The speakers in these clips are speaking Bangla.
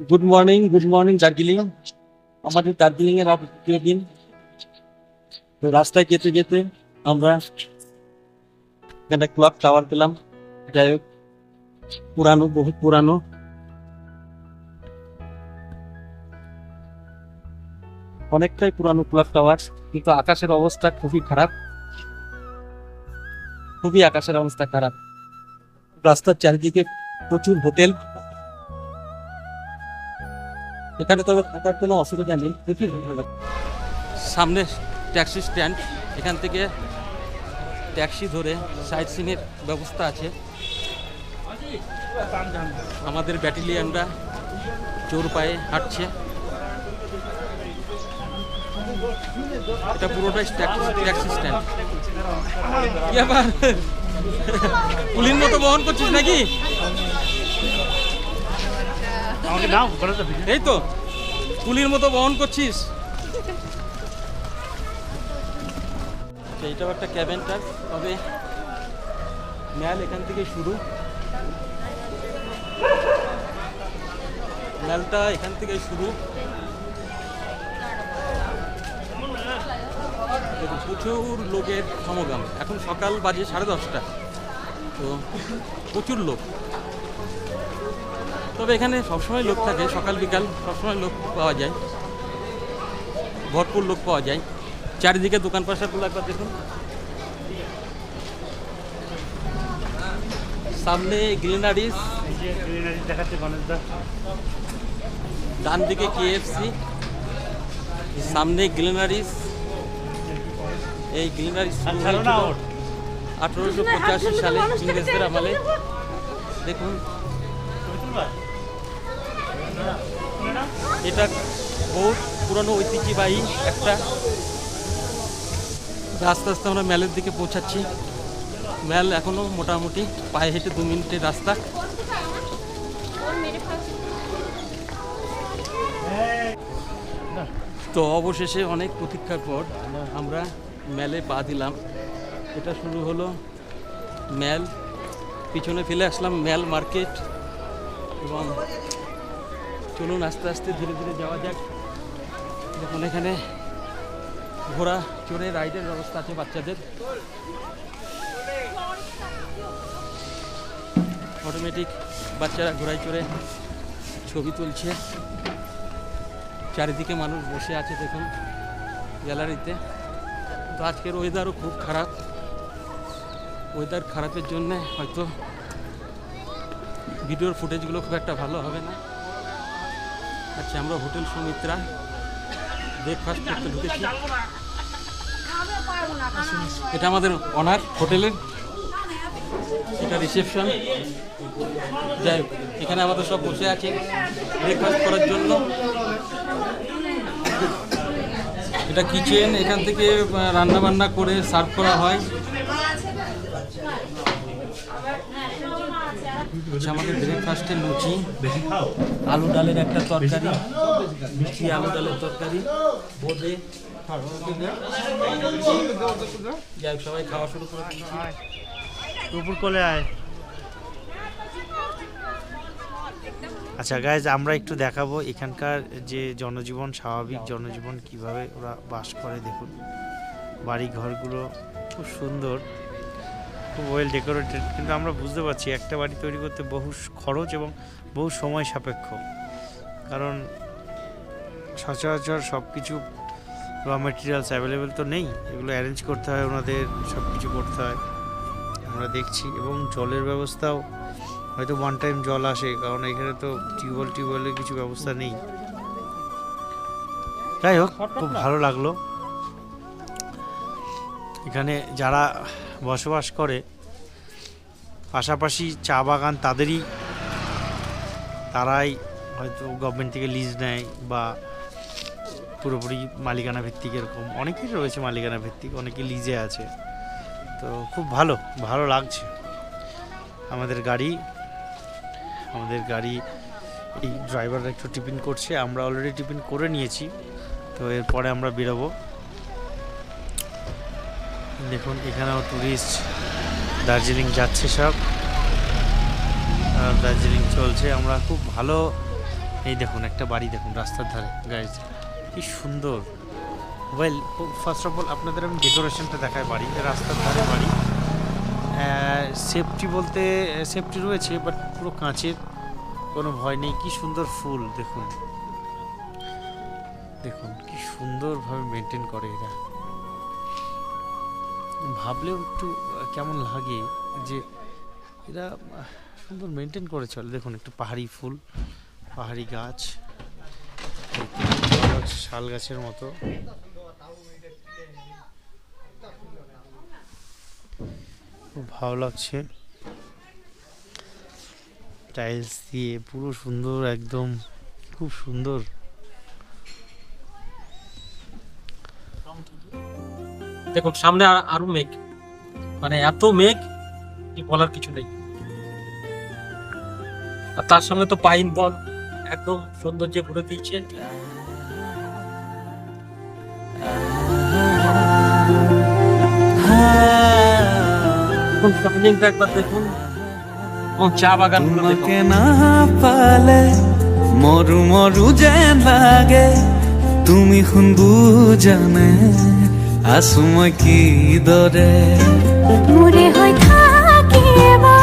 Good morning Darjeeling. আমাদের দার্জিলিং এর দ্বিতীয় দিন। তো রাস্তায় যেতে যেতে আমরা এখানে ক্লক টাওয়ার পেলাম। যাই হোক, পুরানো, বহুত পুরানো। অনেকটাই পুরানো ক্লক টাওয়ার, কিন্তু আকাশের অবস্থা খুবই খারাপ। খুবই আকাশের অবস্থা খারাপ। রাস্তার চারিদিকে প্রচুর হোটেল। এখানে তবে থাকার কোনো অসুবিধা নেই, প্রচুর হোটেল। সামনে ট্যাক্সি স্ট্যান্ড, এখান থেকে ট্যাক্সি ধরে সাইট সিং এর ব্যবস্থা আছে। আমাদের ব্যাটালিয়নরা জোর পায়ে হাঁটছে। এটা পুরোটাই ট্যাক্সি স্ট্যান্ড। কি আবার পুলির মতো বহন করছিস নাকি? এই তো পুলির মতো বহন করছিস। এইটাও একটা ক্যাবেন টার, তবে ম্যাল এখান থেকে শুরু। ম্যালটা এখান থেকে শুরু। প্রচুর লোকের সমাগম। এখন সকাল বাজে 10:30, তো প্রচুর লোক। তবে এখানে সবসময় লোক থাকে, সকাল বিকাল সবসময় লোক পাওয়া যায়, ভরপুর লোক পাওয়া যায়। চারিদিকে দোকান পাশারগুলো একবার দেখুন। সামনে গ্রিনারিস দেখাচ্ছে গণেশদা, ডান দিকে কেএফসি, সামনে গ্রিনারিস। এই গ্রিনারিস 1885 সালে ইংরেজদের আমলে। দেখুন, এটা বহুত পুরনো ঐতিহ্যবাহী একটা। আস্তে আস্তে আমরা ম্যালের দিকে পৌঁছাচ্ছি। ম্যাল এখনো মোটামুটি পায়ে হেঁটে 2 মিনিটের রাস্তা। তো অবশেষে অনেক প্রতীক্ষার পর আমরা ম্যালে পা দিলাম। এটা শুরু হলো ম্যাল, পিছনে ফেলে আসলাম ম্যাল মার্কেট। এবং চলুন আস্তে আস্তে ধীরে ধীরে যাওয়া যাক। দেখুন, এখানে ঘোড়া চড়ে রাইডের ব্যবস্থা আছে বাচ্চাদের। অটোমেটিক বাচ্চারা ঘোড়ায় চড়ে ছবি তুলছে। চারিদিকে মানুষ বসে আছে দেখুন গ্যালারিতে। তো আজকের ওয়েদারও খুব খারাপ। ওয়েদার খারাপের জন্যে হয়তো ভিডিওর ফুটেজগুলো খুব একটা ভালো হবে না। আচ্ছা, আমরা হোটেল সুমিত্রা ব্রেকফাস্ট করতে ঢুকেছি। এটা আমাদের অনার হোটেলের, এটা রিসেপশন। যাই হোক, এখানে আমাদের সব বসে আছে ব্রেকফাস্ট করার জন্য। এটা কিচেন, এখান থেকে রান্না বান্না করে সার্ভ করা হয়। আচ্ছা, আমাদের ব্রেকফাস্টে লুচি, আলু ডালের একটা তরকারি, মিষ্টি আলু ডালের তরকারি, বোঁদে। যাই হোক, সবাই খাওয়া শুরু করে দুপুর কোলে আয়। আচ্ছা গাইজ, আমরা একটু দেখাবো এখানকার যে জনজীবন, স্বাভাবিক জনজীবন কিভাবে ওরা বাস করে। দেখুন, বাড়ি ঘরগুলো খুব সুন্দর, খুব ওয়েল ডেকোরেটেড। কিন্তু আমরা বুঝতে পারছি একটা বাড়ি তৈরি করতে বহু খরচ এবং বহু সময় সাপেক্ষ। কারণ সচরাচর সব কিছু র মেটেরিয়ালস অ্যাভেলেবেল তো নেই, এগুলো অ্যারেঞ্জ করতে হয়, ওনাদের সব কিছু করতে হয় আমরা দেখছি। এবং জলের ব্যবস্থাও হয়তো ওয়ান টাইম জল আসে, কারণ এখানে তো টিউবওয়েলের কিছু ব্যবস্থা নেই। যাই হোক, খুব ভালো লাগলো। এখানে যারা বসবাস করে, পাশাপাশি চা বাগান তারাই হয়তো গভর্নমেন্ট থেকে লিজ নেয় বা পুরোপুরি মালিকানা ভিত্তিক। এরকম অনেকেই রয়েছে মালিকানা ভিত্তিক, অনেকে লিজে আছে। তো খুব ভালো লাগছে। আমাদের গাড়ি এই ড্রাইভাররা একটু টিফিন করছে, আমরা অলরেডি টিফিন করে নিয়েছি। তো এরপরে আমরা বেরোবো। দেখুন, এখানেও ট্যুরিস্ট দার্জিলিং যাচ্ছে, সব দার্জিলিং চলছে। আমরা খুব ভালো এই দেখুন একটা বাড়ি দেখুন রাস্তার ধারে গাইজ, কি সুন্দর। ওয়েল, ফার্স্ট অফ অল আপনাদের আমি ডেকোরেশনটা দেখাই। বাড়ি রাস্তার ধারে বাড়ি, সেফটি বলতে সেফটি রয়েছে, বাট পুরো কাঁচের, কোনো ভয় নেই। কি সুন্দর ফুল দেখুন, দেখুন কি সুন্দরভাবে মেনটেন করে এরা। ভাবলেও একটু কেমন লাগে যে এরা সুন্দর মেনটেন করে চলে। দেখুন একটু পাহাড়ি ফুল, পাহাড়ি গাছ, দেখতে খুব ভালো লাগছে, শাল গাছের মতো। খুব ভালো লাগছে, টাইলস দিয়ে পুরো সুন্দর, একদম খুব সুন্দর। দেখুন সামনে আরো মেঘ, মানে এত মেঘ কি বলার কিছু নেই। আর তার সঙ্গে তো পাইন বন একদম সৌন্দর্যে ভরে দিয়েছে। সামনেটা একবার দেখুন, চা বাগান তোমাকে না পালে মরু মরু যেন লাগে, তুমি শুন বুজানে আছো মই কি দৰে। মোৰে হৈ থাকিবা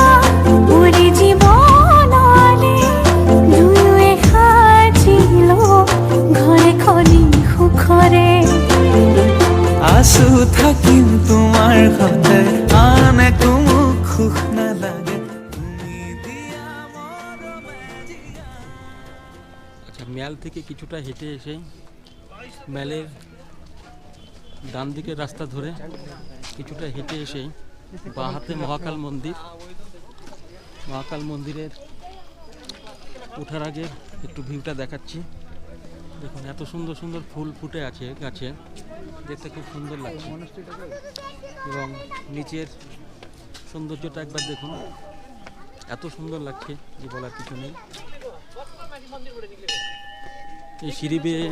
মোৰে জীৱনলে, দুয়োৱে সাজিলো ঘৰে খনি সুখৰে। আছো থাকিম তোমাৰ সতে, আন একো মোক সুখ নালাগে, তুমি দিয়া মৰমে দিয়া। আচ্ছা, ম্যাল থেকে কিছুটা হেঁটে এসে ম্যালের ডান দিকের রাস্তা ধরে কিছুটা হেঁটে এসে বাঁ হাতে মহাকাল মন্দির। মহাকাল মন্দিরের ওঠার আগে একটু ভিউটা দেখাচ্ছি। দেখুন এত সুন্দর সুন্দর ফুল ফুটে আছে গাছে, দেখতে খুব সুন্দর লাগছে। এবং নিচের সৌন্দর্যটা একবার দেখুন, এত সুন্দর লাগছে যে বলার কিছু নেই। এই সিঁড়ি বেয়ে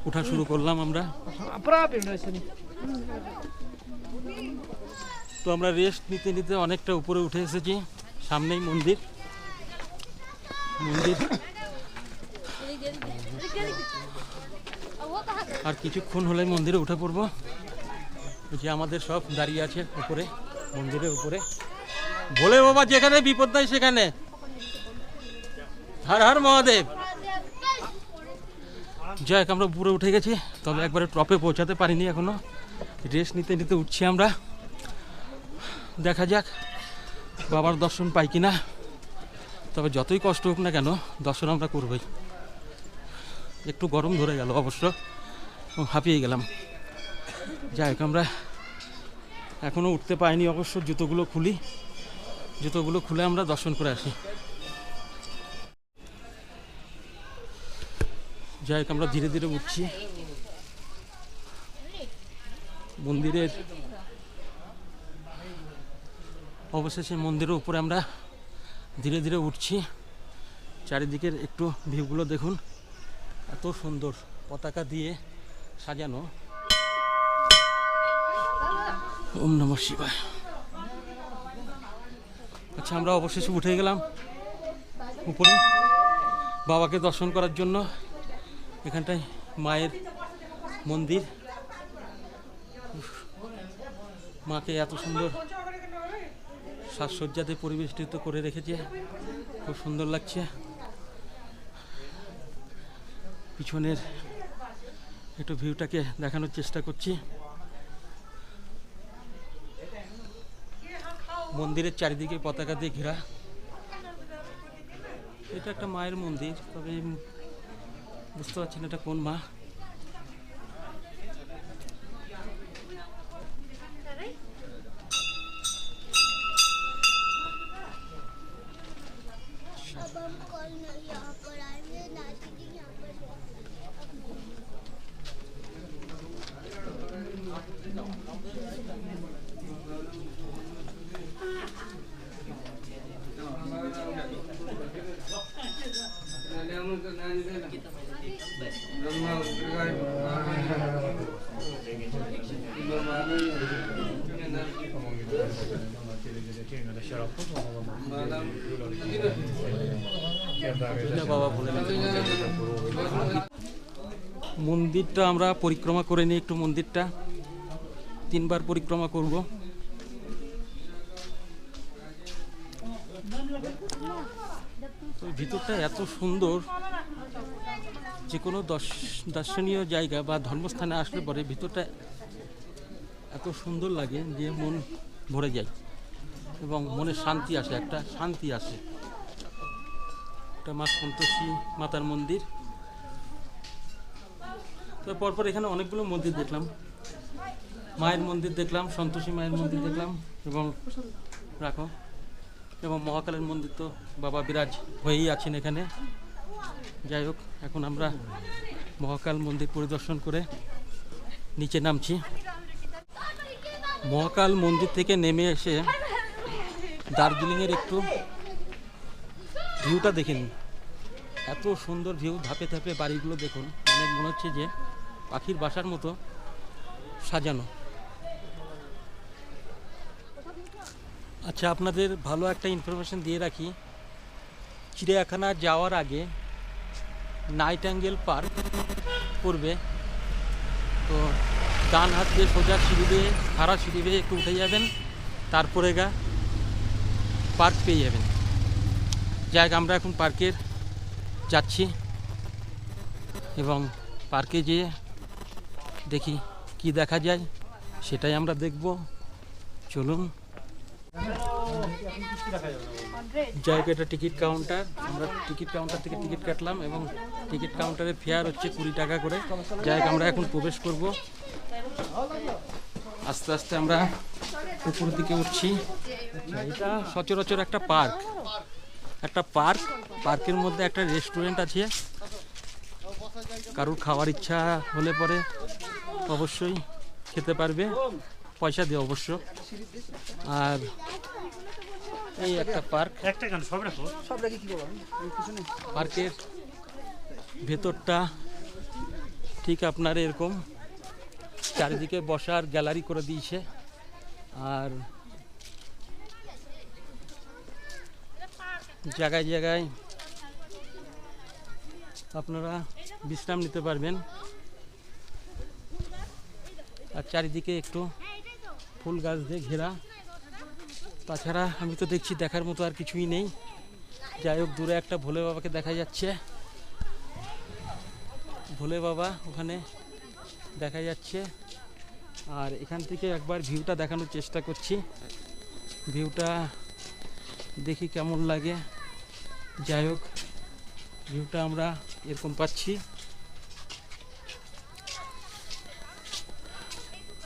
ওঠা শুরু করলাম আমরা। তো আমরা রেস্ট নিতে নিতে অনেকটা উপরে উঠে এসেছি। সামনেই মন্দির, মন্দির আর কিছুক্ষণ হলে মন্দিরে উঠে পড়বো। যে আমাদের সব দাঁড়িয়ে আছে উপরে, মন্দিরের উপরে। ভোলে বাবা যেখানে বিপদ নাই সেখানে, হর হর মহাদেব। যাই হোক, আমরা উপরে উঠে গেছি, তবে একবারে টপে পৌঁছাতে পারিনি এখনো। রেস্ট নিতে নিতে উঠছি আমরা। দেখা যাক বাবার দর্শন পাই কিনা। তবে যতই কষ্ট হোক না কেন, দর্শন আমরা করবই। একটু গরম ধরে গেল অবশ্য, হাঁপিয়ে গেলাম। যাই হোক, আমরা এখনও উঠতে পাইনি অবশ্য। জুতোগুলো খুলি, জুতোগুলো খুলে আমরা দর্শন করে আসি। যাই হোক, আমরা ধীরে ধীরে উঠছি মন্দিরের। অবশেষে মন্দিরের উপরে আমরা ধীরে ধীরে উঠছি। চারিদিকের একটু ভিউগুলো দেখুন, এত সুন্দর পতাকা দিয়ে সাজানো। ওম নমঃ শিবায়। আচ্ছা, আমরা অবশেষে উঠে গেলাম উপরে বাবাকে দর্শন করার জন্য। এখানটায় মায়ের মন্দির, মাকে এত সুন্দর সাজসজ্জাতে পরিবেষ্টিত করে রেখেছে, খুব সুন্দর লাগছে। পিছনের একটু ভিউটাকে দেখানোর চেষ্টা করছি। মন্দিরের চারিদিকে পতাকা দিয়ে ঘেরা। এটা একটা মায়ের মন্দির, তবে বুঝতে পারছি না এটা কোন মা। বাবা বলে মন্দিরটা আমরা পরিক্রমা করে নিই, একটু মন্দিরটা 3 বার পরিক্রমা করব। তো ভিতরটা এত সুন্দর, যে কোনো দর্শনীয় জায়গা বা ধর্মস্থানে আসলে পরে ভিতরটা এত সুন্দর লাগে যে মন ভরে যায় এবং মনে শান্তি আসে, একটা শান্তি আসে। এটা মা সন্তোষী মাতার মন্দির। তো পরপর এখানে অনেকগুলো মন্দির দেখলাম, মায়ের মন্দির দেখলাম, সন্তোষী মায়ের মন্দির দেখলাম এবং রাখো এবং মহাকালের মন্দির তো বাবা বিরাজ হয়েই আছেন এখানে। যাই হোক, এখন আমরা মহাকাল মন্দির পরিদর্শন করে নিচে নামছি। মহাকাল মন্দির থেকে নেমে এসে দার্জিলিংয়ের একটু ভিউটা দেখেন, এত সুন্দর ভিউ, ধাপে ধাপে বাড়িগুলো দেখুন, মানে মনে হচ্ছে যে পাখির বাসার মতো সাজানো। আচ্ছা, আপনাদের ভালো একটা ইনফরমেশন দিয়ে রাখি, চিড়িয়াখানা যাওয়ার আগে নাইটিঙ্গেল পার্ক পড়বে। তো ডান হাত দিয়ে সোজা সিঁড়ি দিয়ে, খাড়া সিঁড়ি দিয়ে একটু উঠে যাবেন, তারপরে পার্ক পেয়ে যাবেন। যাই হোক, আমরা এখন পার্কের যাচ্ছি এবং পার্কে যেয়ে দেখি কি দেখা যায়, সেটাই আমরা দেখব। চলুন। যাই হোক, এটা টিকিট কাউন্টার। আমরা টিকিট কাউন্টার থেকে টিকিট কাটলাম এবং টিকিট কাউন্টারে ফেয়ার হচ্ছে 20 টাকা করে। যাই হোক, আমরা এখন প্রবেশ করব। আস্তে আস্তে আমরা উপরের দিকে উঠছি। এটা সচরাচর একটা পার্ক, পার্কের মধ্যে একটা রেস্টুরেন্ট আছে। কারোর খাওয়ার ইচ্ছা হলে পরে অবশ্যই খেতে পারবে, পয়সা দিয়ে অবশ্য। আর এই একটা পার্ক, পার্কের ভেতরটা ঠিক আপনার এরকম চারিদিকে বসার গ্যালারি করে দিয়েছে। আর জায়গায় জায়গায় আপনারা বিশ্রাম নিতে পারবেন। আর চারিদিকে একটু ফুল গাছ দিয়ে ঘেরা। তাছাড়া আমি তো দেখছি দেখার মতো আর কিছুই নেই। যাই হোক, দূরে একটা ভোলে বাবাকে দেখা যাচ্ছে, ভোলে বাবা ওখানে দেখা যাচ্ছে। আর এখান থেকে একবার ভিউটা দেখানোর চেষ্টা করছি, ভিউটা দেখি কেমন লাগে। যাই হোক, ভিউটা আমরা এরকম পাচ্ছি।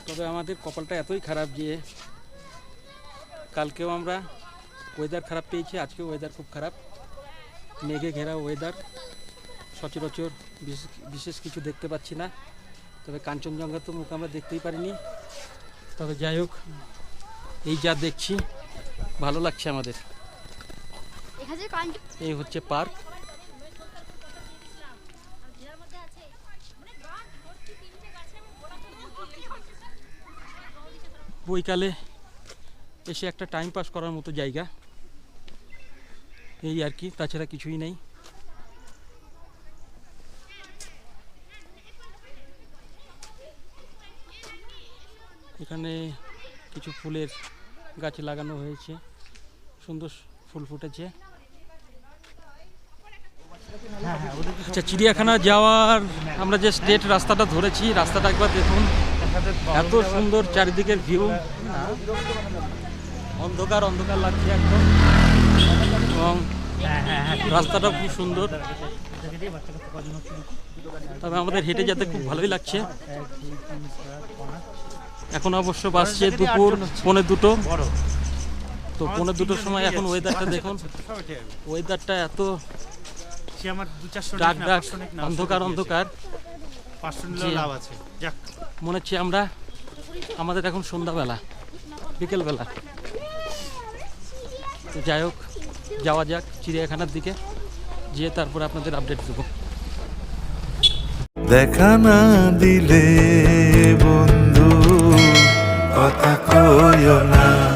তবে আমাদের কপালটা এতই খারাপ যে কালকেও আমরা ওয়েদার খারাপ পেয়েছি, আজকেও ওয়েদার খুব খারাপ, মেঘে ঘেরা ওয়েদার। সচরাচর বিশেষ কিছু দেখতে পাচ্ছি না। তবে কাঞ্চনজঙ্ঘা তো মুখ আমরা দেখতেই পারিনি। তবে যাই হোক, এই যা দেখছি ভালো লাগছে আমাদের। এই হচ্ছে পার্ক। বৈকালে এসে একটা টাইম পাস করার মতো জায়গা, এই আর কি, তাছাড়া কিছুই নেই। এখানে কিছু ফুলের গাছ লাগানো হয়েছে, সুন্দর ফুল ফুটেছে। আচ্ছা, চিড়িয়াখানা যাওয়ার আমরা যে স্ট্রেট রাস্তাটা ধরেছি, রাস্তাটা একবার দেখুন, এত সুন্দর চারিদিকের ভিউ, অন্ধকার অন্ধকার লাগছে একদম, এবং রাস্তাটা খুব সুন্দর। তবে আমাদের হেঁটে যেতে খুব ভালোই লাগছে। এখন অবশ্য বাসছে দুপুর 1:45। তো 1:45 সময় এখন ওয়েদারটা দেখুন, ওয়েদারটা এত ডাক ডাক, অন্ধকার অন্ধকার, মনে হচ্ছে আমাদের এখন সন্ধ্যাবেলা, বিকেলবেলা। তো যাই হোক, যাওয়া যাক চিড়িয়াখানার দিকে, যেয়ে তারপর আপনাদের আপডেট দেবো। দেখা না দিলে বন্ধু কথা কইও না।